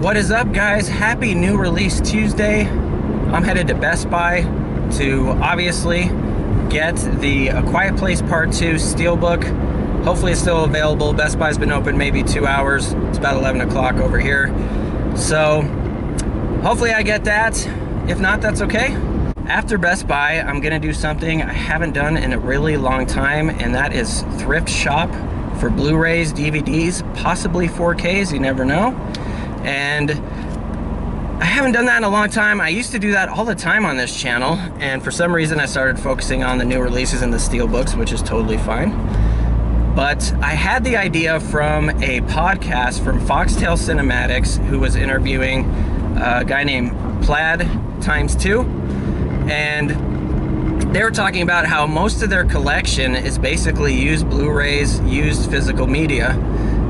What is up, guys? Happy New Release Tuesday. I'm headed to Best Buy to obviously get the A Quiet Place Part 2 Steelbook. Hopefully it's still available. Best Buy's been open maybe 2 hours. It's about 11 o'clock over here. So hopefully I get that. If not, that's okay. After Best Buy, I'm gonna do something I haven't done in a really long time, and that is thrift shop for Blu-rays, DVDs, possibly 4Ks, you never know. And I haven't done that in a long time. I used to do that all the time on this channel, and for some reason I started focusing on the new releases and the steelbooks, which is totally fine. But I had the idea from a podcast from Foxtail Cinematics, who was interviewing a guy named Plaidx2, and they were talking about how most of their collection is basically used Blu-rays, used physical media,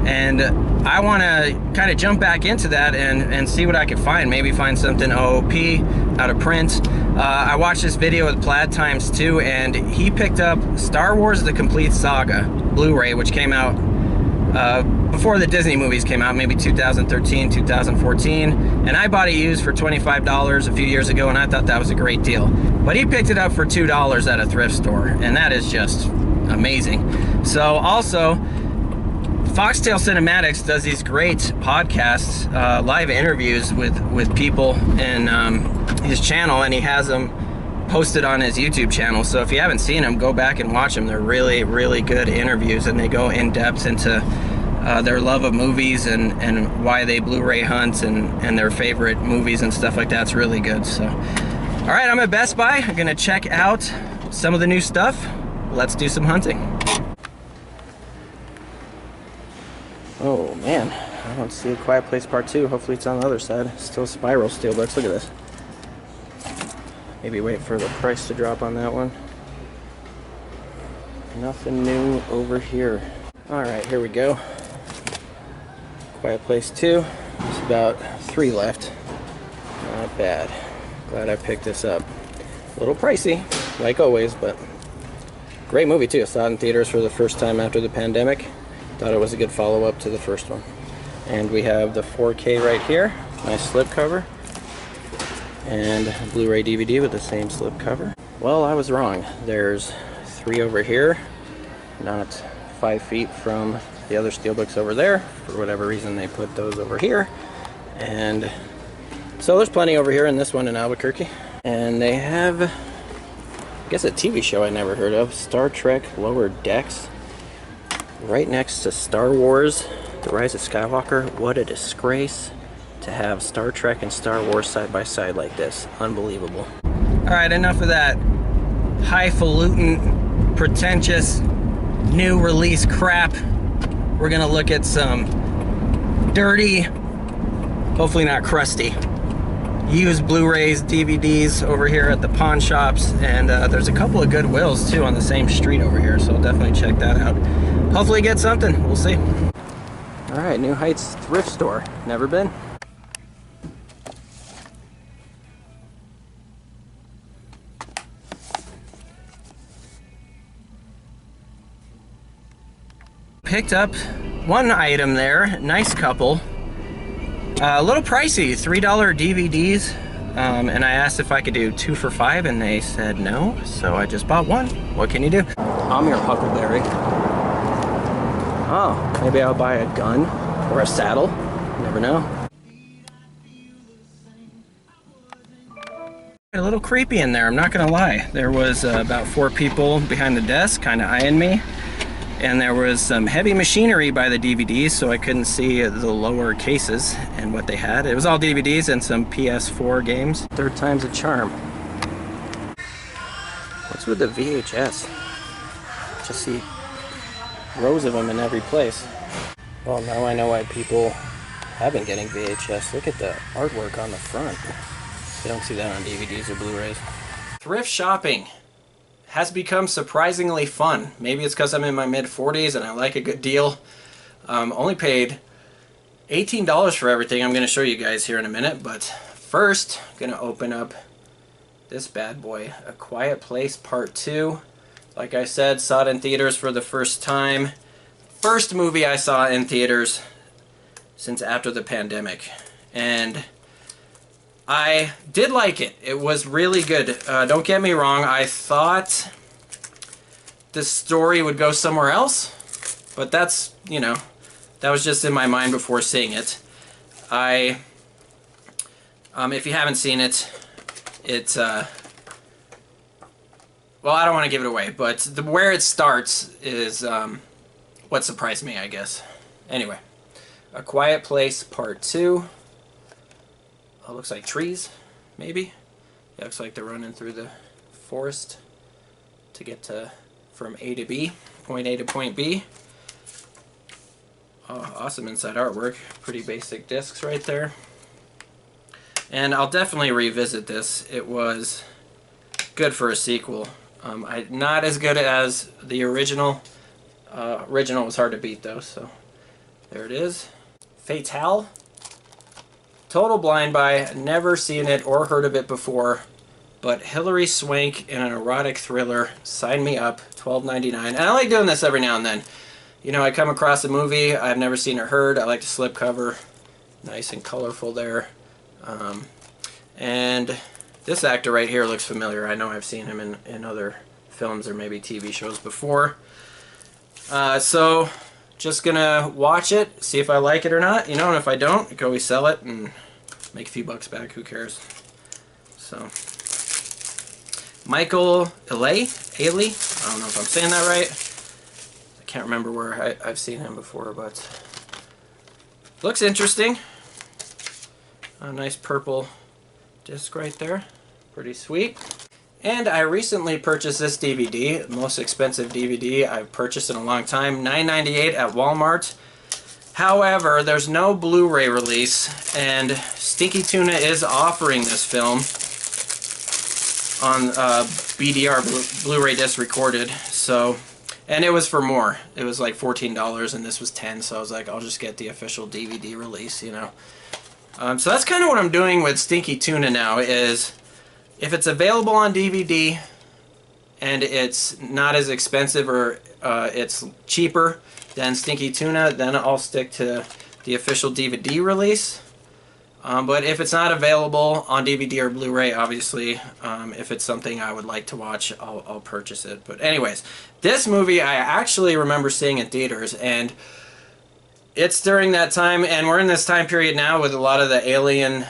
and I want to kind of jump back into that and see what I could find. Maybe find something OOP, out of print. I watched this video with Plaidx2, and he picked up Star Wars The Complete Saga Blu-ray, which came out before the Disney movies came out, maybe 2013, 2014. And I bought it used for $25 a few years ago, and I thought that was a great deal. But he picked it up for $2 at a thrift store, and that is just amazing. So also, Foxtail Cinematics does these great podcasts, live interviews with people in his channel, and he has them posted on his YouTube channel. So if you haven't seen them, go back and watch them. They're really, really good interviews, and they go in depth into their love of movies and why they Blu-ray hunt and their favorite movies and stuff like that. It's really good. So, all right, I'm at Best Buy. I'm gonna check out some of the new stuff. Let's do some hunting. Oh man, I don't see A Quiet Place Part 2. Hopefully it's on the other side. Still spiral steelbooks. Look at this. Maybe wait for the price to drop on that one. Nothing new over here. Alright, here we go. Quiet Place 2. There's about 3 left. Not bad. Glad I picked this up. A little pricey, like always, but great movie too. Saw it in theaters for the first time after the pandemic. Thought it was a good follow-up to the first one. And we have the 4K right here. Nice slipcover. And a Blu-ray DVD with the same slipcover. Well, I was wrong. There's 3 over here. Not 5 feet from the other steelbooks over there. For whatever reason, they put those over here. And so there's plenty over here in this one in Albuquerque. And they have, I guess, a TV show I never heard of. Star Trek Lower Decks. Right next to Star Wars, The Rise of Skywalker. What a disgrace to have Star Trek and Star Wars side by side like this. Unbelievable. Alright, enough of that highfalutin, pretentious, new release crap. We're gonna look at some dirty, hopefully not crusty, used Blu-rays, DVDs over here at the pawn shops, and there's a couple of Goodwills too on the same street over here, so I'll definitely check that out. Hopefully get something, we'll see. Alright, New Heights thrift store, never been. Picked up one item there, nice couple. A little pricey, $3 DVDs, and I asked if I could do 2 for $5, and they said no, so I just bought one. What can you do? I'm your Huckleberry. Oh, maybe I'll buy a gun or a saddle. You never know. A little creepy in there, I'm not gonna lie. There was about 4 people behind the desk, kind of eyeing me. And there was some heavy machinery by the DVDs, so I couldn't see the lower cases and what they had. It was all DVDs and some PS4 games. 3rd time's a charm. What's with the VHS? Just see rows of them in every place. Well, now I know why people have been getting VHS. Look at the artwork on the front. You don't see that on DVDs or Blu-rays. Thrift shopping has become surprisingly fun. Maybe it's because I'm in my mid-40s and I like a good deal. Only paid $18 for everything. I'm going to show you guys here in a minute, but first, I'm going to open up this bad boy, A Quiet Place Part 2. Like I said, saw it in theaters for the first time. First movie I saw in theaters since after the pandemic. and I did like it. It was really good. Don't get me wrong, I thought the story would go somewhere else, but that's, you know, that was just in my mind before seeing it. If you haven't seen it, it's, well, I don't want to give it away, but where it starts is what surprised me, I guess. Anyway, A Quiet Place Part 2. Oh, looks like trees, maybe? Yeah, looks like they're running through the forest to get to from A to B, point A to point B. Oh, awesome inside artwork. Pretty basic discs right there. And I'll definitely revisit this. It was good for a sequel. Not as good as the original. Original was hard to beat though, so there it is. Fatale. Total blind buy. Never seen it or heard of it before. But Hilary Swank in an erotic thriller. Sign me up. $12.99. And I like doing this every now and then. You know, I come across a movie I've never seen or heard. I like the slipcover. Nice and colorful there. And this actor right here looks familiar. I know I've seen him in other films or maybe TV shows before. So, just gonna watch it, see if I like it or not. You know, and if I don't, I can always sell it and make a few bucks back. Who cares? So, Michael Ealy? I don't know if I'm saying that right. I can't remember where I've seen him before, but looks interesting. A nice purple disc right there. Pretty sweet. And I recently purchased this DVD, most expensive DVD I've purchased in a long time, $9.98 at Walmart. However, there's no Blu-ray release, and Stinky Tuna is offering this film on BDR, Blu-ray disc recorded. So, and it was for more. It was like $14 and this was $10, so I was like, I'll just get the official DVD release, you know. So that's kind of what I'm doing with Stinky Tuna now, is if it's available on DVD and it's not as expensive or it's cheaper than Stinky Tuna, then I'll stick to the official DVD release. But if it's not available on DVD or Blu-ray, obviously, if it's something I would like to watch, I'll purchase it. But anyways, this movie I actually remember seeing in theaters, and it's during that time, and we're in this time period now with a lot of the alien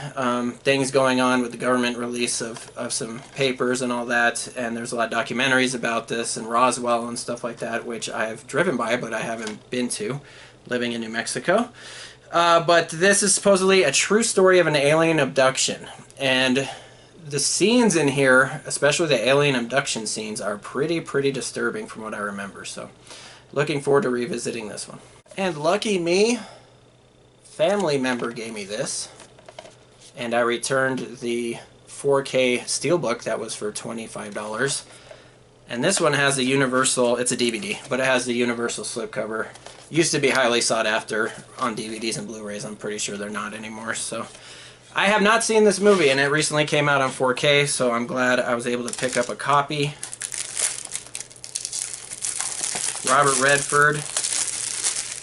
things going on with the government release of some papers and all that, and there's a lot of documentaries about this and Roswell and stuff like that, which I've driven by but I haven't been to, living in New Mexico. But this is supposedly a true story of an alien abduction, and the scenes in here, especially the alien abduction scenes, are pretty disturbing from what I remember, so looking forward to revisiting this one. And lucky me, family member gave me this, and I returned the 4K Steelbook that was for $25. And this one has the universal, it's a DVD, but it has the universal slipcover. Used to be highly sought after on DVDs and Blu-rays. I'm pretty sure they're not anymore. So I have not seen this movie, and it recently came out on 4K, so I'm glad I was able to pick up a copy. Robert Redford,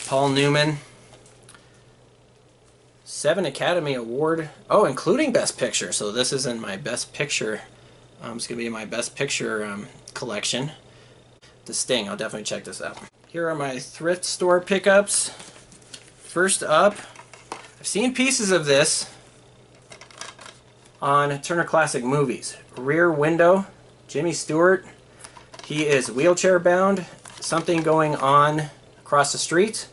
Paul Newman, 7 Academy Award, oh, including Best Picture, so this is in my Best Picture, it's going to be in my Best Picture collection. The Sting, I'll definitely check this out. Here are my thrift store pickups. First up, I've seen pieces of this on Turner Classic Movies. Rear Window, Jimmy Stewart, he is wheelchair bound, something going on across the street.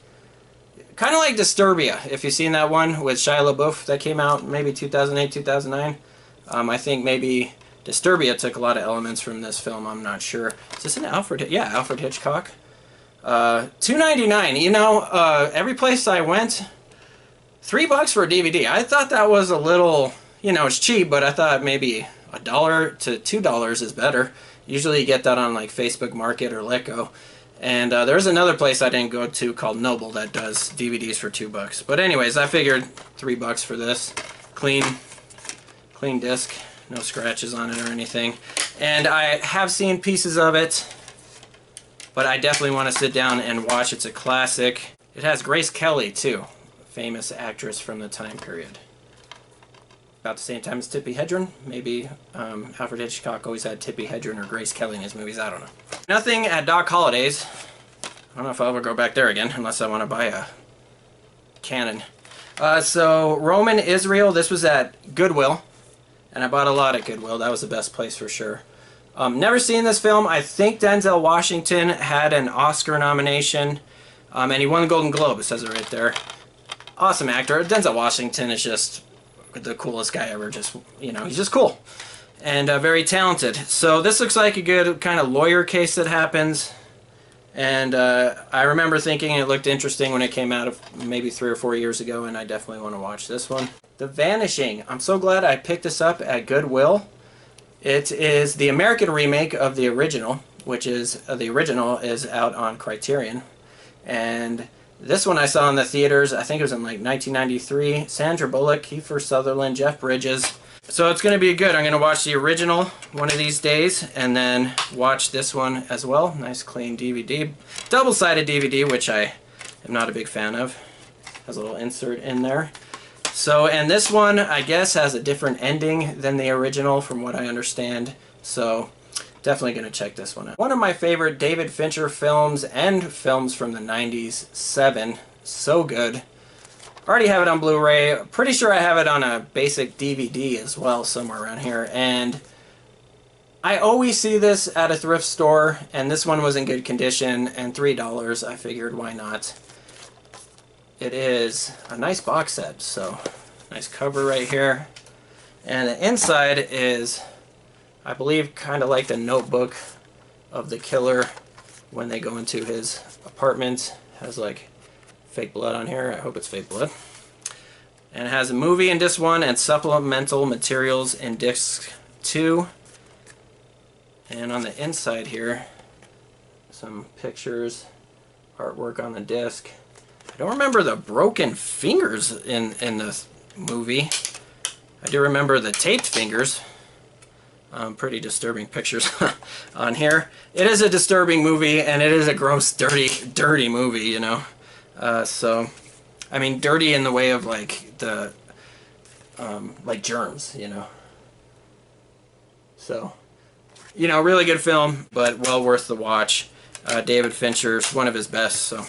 Kind of like Disturbia, if you've seen that one with Shia LaBeouf that came out maybe 2008, 2009. I think maybe Disturbia took a lot of elements from this film, I'm not sure. Is this an Alfred? Yeah, Alfred Hitchcock. $2.99, you know, every place I went, $3 for a DVD. I thought that was a little, you know, it's cheap, but I thought maybe $1 to $2 is better. Usually you get that on like Facebook Market or Letgo. And there's another place I didn't go to called Noble that does DVDs for $2. But anyways, I figured $3 for this. Clean disc, no scratches on it or anything. And I have seen pieces of it, but I definitely want to sit down and watch. It's a classic. It has Grace Kelly too, famous actress from the time period. about the same time as Tippi Hedren. Maybe Alfred Hitchcock always had Tippi Hedren or Grace Kelly in his movies, I don't know. Nothing at Doc Holliday's. I don't know if I'll ever go back there again, unless I want to buy a Canon. So, Roman Israel, this was at Goodwill. And I bought a lot at Goodwill. That was the best place for sure. Never seen this film. I think Denzel Washington had an Oscar nomination. And he won the Golden Globe. It says it right there. Awesome actor. Denzel Washington is just the coolest guy ever. Just, you know, he's just cool. And very talented. So this looks like a good kind of lawyer case that happens. And I remember thinking it looked interesting when it came out of maybe 3 or 4 years ago. And I definitely want to watch this one. The Vanishing. I'm so glad I picked this up at Goodwill. It is the American remake of the original, which is, the original is out on Criterion. And this one I saw in the theaters, I think it was in like 1993. Sandra Bullock, Kiefer Sutherland, Jeff Bridges. So it's going to be good. I'm going to watch the original one of these days and then watch this one as well. Nice clean DVD. Double-sided DVD, which I am not a big fan of. Has a little insert in there. So, and this one, I guess, has a different ending than the original from what I understand. So, definitely going to check this one out. One of my favorite David Fincher films and films from the 90s, Seven. So good. Already have it on Blu-ray. Pretty sure I have it on a basic DVD as well, somewhere around here. And I always see this at a thrift store, and this one was in good condition, and $3. I figured, why not? It is a nice box set, so nice cover right here. And the inside is, I believe, kind of like the notebook of the killer when they go into his apartment. Has like fake blood on here. I hope it's fake blood. And it has a movie in disc 1 and supplemental materials in disc 2. And on the inside here, some pictures, artwork on the disc. I don't remember the broken fingers in the movie. I do remember the taped fingers. Pretty disturbing pictures on here. It is a disturbing movie, and it is a gross, dirty movie, you know. So, I mean, dirty in the way of like the, like germs, you know. So, you know, really good film, but well worth the watch. David Fincher's one of his best, so.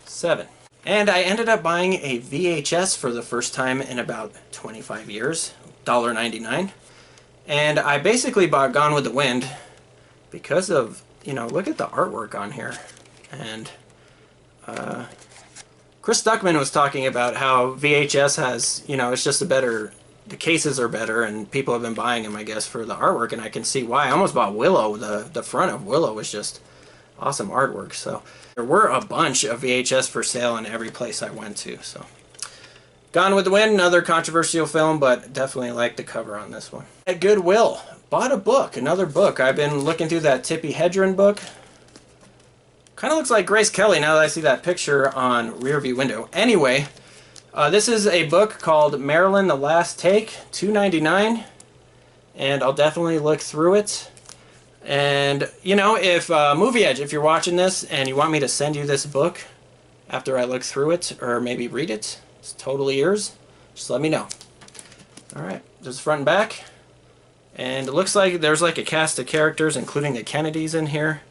7. And I ended up buying a VHS for the first time in about 25 years, $1.99. And I basically bought Gone with the Wind because of, you know, look at the artwork on here. And Chris Stuckman was talking about how VHS has, you know, it's just a better, the cases are better, and people have been buying them, I guess, for the artwork, and I can see why. I almost bought Willow. The front of Willow was just awesome artwork, so. There were a bunch of VHS for sale in every place I went to, so. Gone with the Wind, another controversial film, but definitely like the cover on this one. At Goodwill, bought a book, another book. I've been looking through that Tippi Hedren book. Kind of looks like Grace Kelly now that I see that picture on rearview window. Anyway, this is a book called Marilyn, The Last Take, $2.99, and I'll definitely look through it. And, you know, if Movie Edge, if you're watching this and you want me to send you this book after I look through it, or maybe read it, it's totally yours, just let me know. Alright, there's front and back. And it looks like there's like a cast of characters, including the Kennedys in here.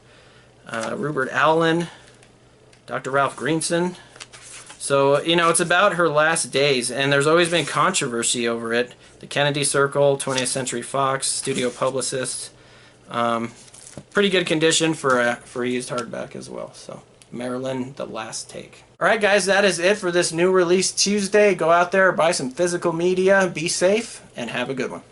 Rupert Allen, Dr. Ralph Greenson. So, you know, it's about her last days, and there's always been controversy over it. The Kennedy Circle, 20th Century Fox, studio publicist. Pretty good condition for a used hardback as well. So, Marilyn, The Last Take. Alright guys, that is it for this new release Tuesday. Go out there, buy some physical media, be safe, and have a good one.